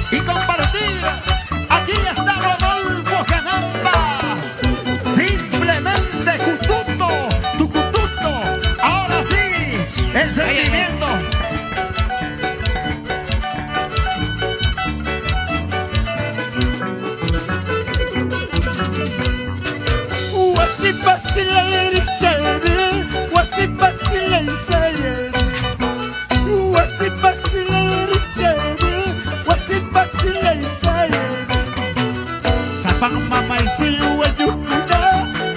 Y compartir. Aquí está Rodolfo Canamba. Simplemente cututo, tu cututo. Ahora sí, el sentimiento. Wasi basila erikere, wasi basila isayere. Wasi basila erikere, wasi basila isayere. Sapang mamay siwa yukuda,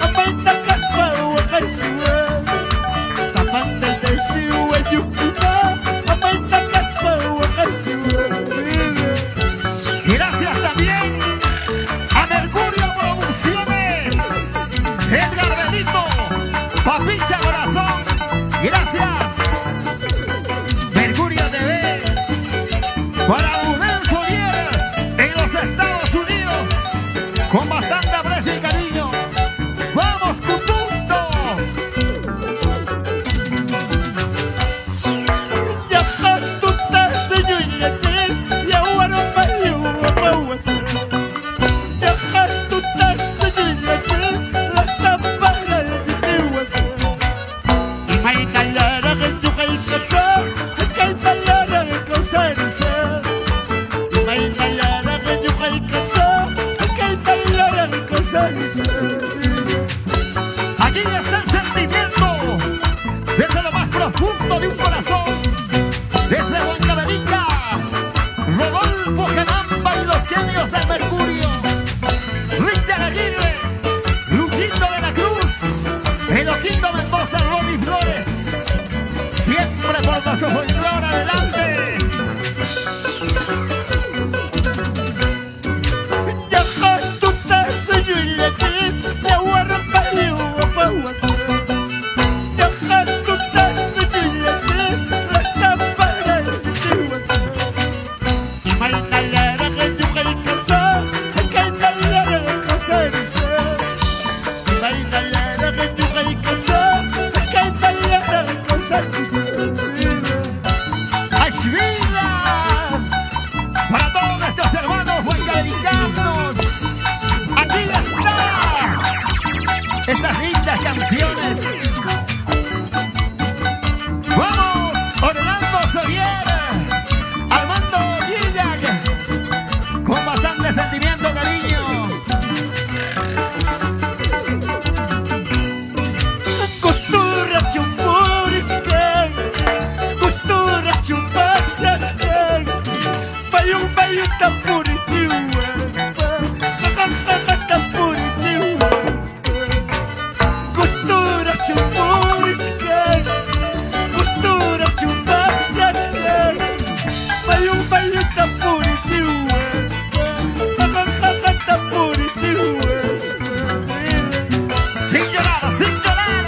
amay nakaspa wakaisiwa. Sapang dede siwa yukuda, amay nakaspa wakaisiwa. Gracias también a Mercurio Producciones. Edgar Benito, Papicha Corazón, gracias. Mercurio TV, para Rubén Solier en los Estados Unidos, con bastante aprecio y cariño. ¡Vamos, Cututo! Ya hatuta señoyetes, ya warapa yuwapawasa. Ya hatuta señoyetes, las tamparas de wasa. Y may kalara que tu kay kasa, kay talara que causarisa. Y may kalara que tu kay kasa, kay talara que causarisa. Allí está el sentimiento, desde lo más profundo de un corazón, desde Huancavelica, Rodolfo Canamba y los genios del Mercurio, Richard Aguirre, Luchito de la Cruz, Eloquito Mendoza, Ronnie Flores, siempre por nuestro folclore adelante. Ya hatuta señoyetes, ya warapa yuwapawasa. Ya hatuta señoyetes, las tamparas de wasa. Y may kalara que tu kay kasa, kay talara que causarisa. Y may kalara que tu kay kasa, kay talara que causarisa. ¡Ashvila! Para todos nuestros hermanos huancavelicanos, aquí está estas lindas canciones. Vamos, Orlando Solier, Armando Gillac, con bastante sentimiento, cariño. Costura chumpuriskan, costura chumpasaskan. Bayong tapuritiwa, tapuritiwa. Costura chumpuriskan, costura chumpasaskan. Bayong tapuritiwa, tapuritiwa. Sin llorar, sin llorar.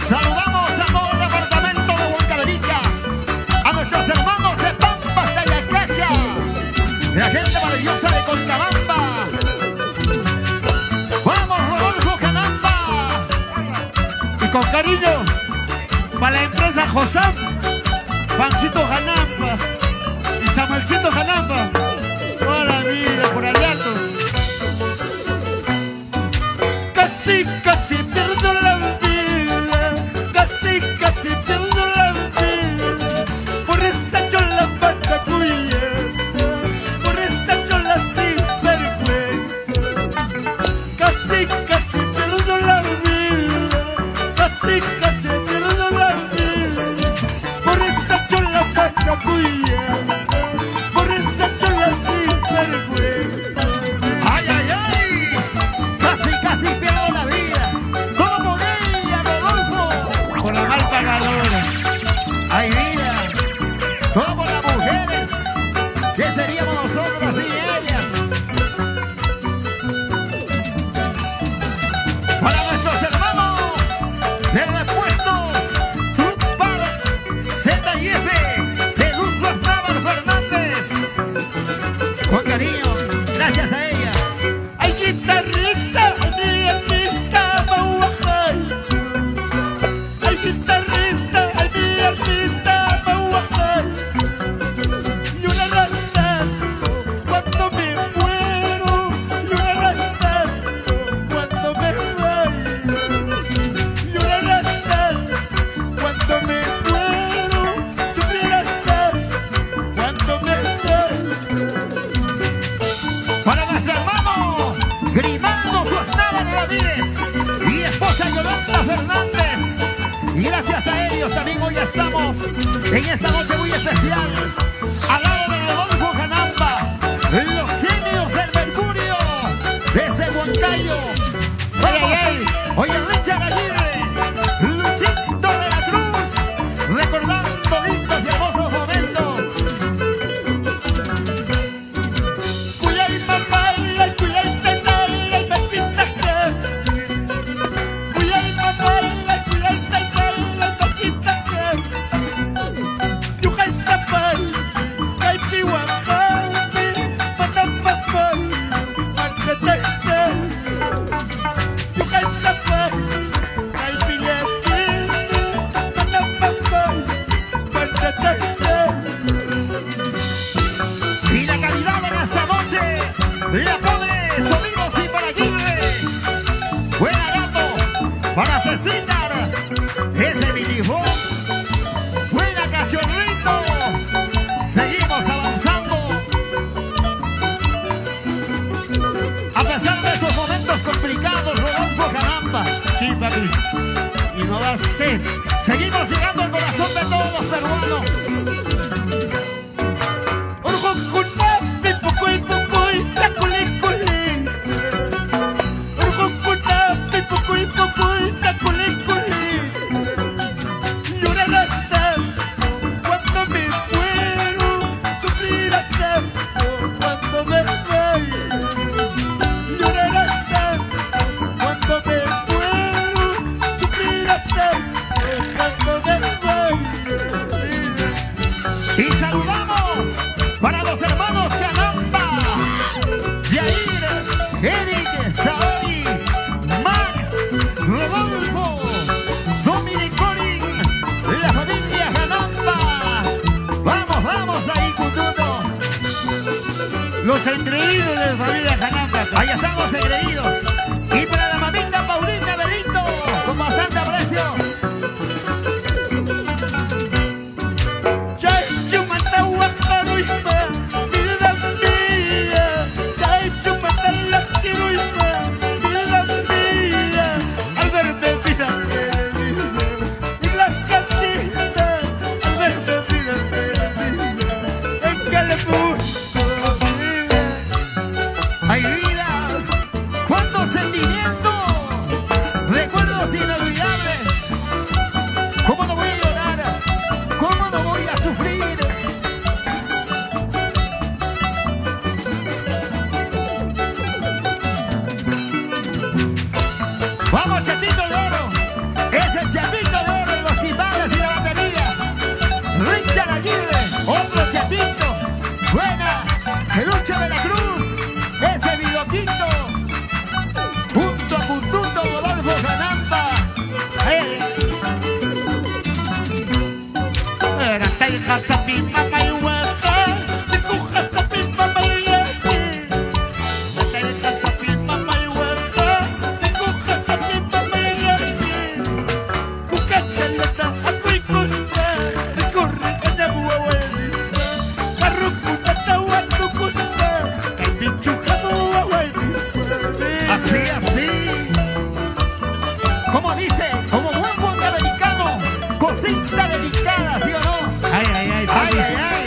Saludamos a todo el departamento de Huancavelica, a nuestros hermanos de Pampas de Ayacacha, la gente maravillosa de Concabamba. Vamos, Rodolfo Canamba. Y con cariño, para la empresa Josam, Pancito Janamba y Samuelcito Janamba. Hola, vida, por Alberto. Casi, casi pierdo la vida, casi, casi pierdo la vida. Por esta chola patacuya, por esta chola sin vergüenza. Casi, casi pierdo la vida, casi, casi pierdo la vida. Por esta chola patacuya, por esta chola sin vergüenza. ¡Ay, ay, ay! Casi, casi pierdo la vida. ¿Cómo En esta noche muy especial, al lado de Rodolfo Canamba, los genios del Mercurio, desde Huancayo. Oye, Richard Aguirre, Luchito de la Cruz, recordando lindos y hermosos momentos. Cuya y mamá, la cuya y tetala y me pintas que. Cuya y mamá, la cuya y tetala y me pintas que. Yuja y zapal, caipi guajami, patapapal, marquetete. Yuja y zapal, caipi lequini, patapapal, marquetete. Y la calidad en esta noche la pone Sonidos y para Aguirre. Buena gato para Cecitar, ese minifón. Buena cachorrito. Seguimos avanzando. A pesar de estos momentos complicados, Rodolfo Canamba. Sí, papi. Y no va a ser. Seguimos llegando al corazón de todos los peruanos. Y saludamos para los hermanos Canamba, Jair, Eric, Saori, Max, Rodolfo, Dominic Corin, la familia Canamba. Vamos, vamos ahí, Cututo. Los engreídos de la familia Canamba. Ahí están los engreídos. Y para la mamita Paulina Belito, con bastante aprecio. ¡Ay, vida! ¡Cuánto sentimiento! ¡Recuerdos inolvidables! ¿Cómo no voy a llorar? ¿Cómo no voy a sufrir? ¡Vamos, Chatito de Oro! ¡Es el Chatito de Oro de los timbales y la batería! ¡Richard Aguirre! ¡Otro Chatito! ¡Buena! ¡Lucho de la Cruz! ¡Ese Vidoquito! ¡Junto a Puntuto, Rodolfo Canamba! Era taija sapi mamá y hueja, te cuja sapi mamá y leche. Taija sapi mamá y hueja, te cuja sapi mamá y leche. Cucachaleta a cuicosta, recorre cañagua huelista. Carrucuta tawa tucusta, caipichuja mua huelista. Así, así. Como dice, como buen americano, cosita delicada, ¿sí o no? Ay, ay, ay, Ay, ay, ay.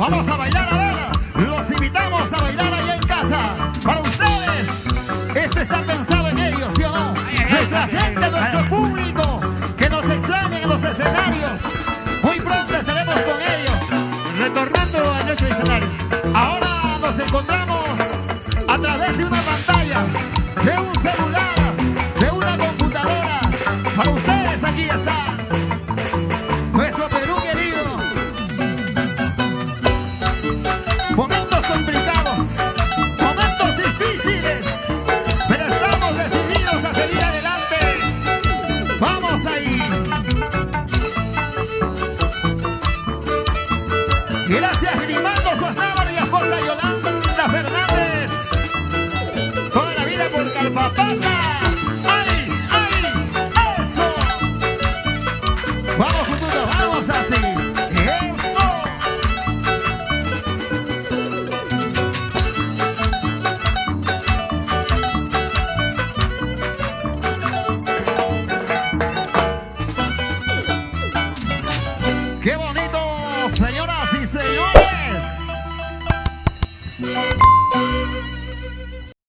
Vamos a bailar, a ver. Los invitamos a bailar allá en casa. Para ustedes, este está pensado en ellos, ¿sí o no? Nuestra gente, nuestro público, que nos extrañen en los escenarios. Muy pronto estaremos con ellos, Retornando a nuestro escenario. ahora nos encontramos a través de una pantalla, de un celular, de una computadora. Para ustedes aquí está nuestro Perú querido. Momentos complicados, momentos difíciles, pero estamos decididos a seguir adelante. Vamos ahí. Gracias Grimaldo Suaznávar y la esposa Yolanda Fernández. Toda la vida por Calpapata.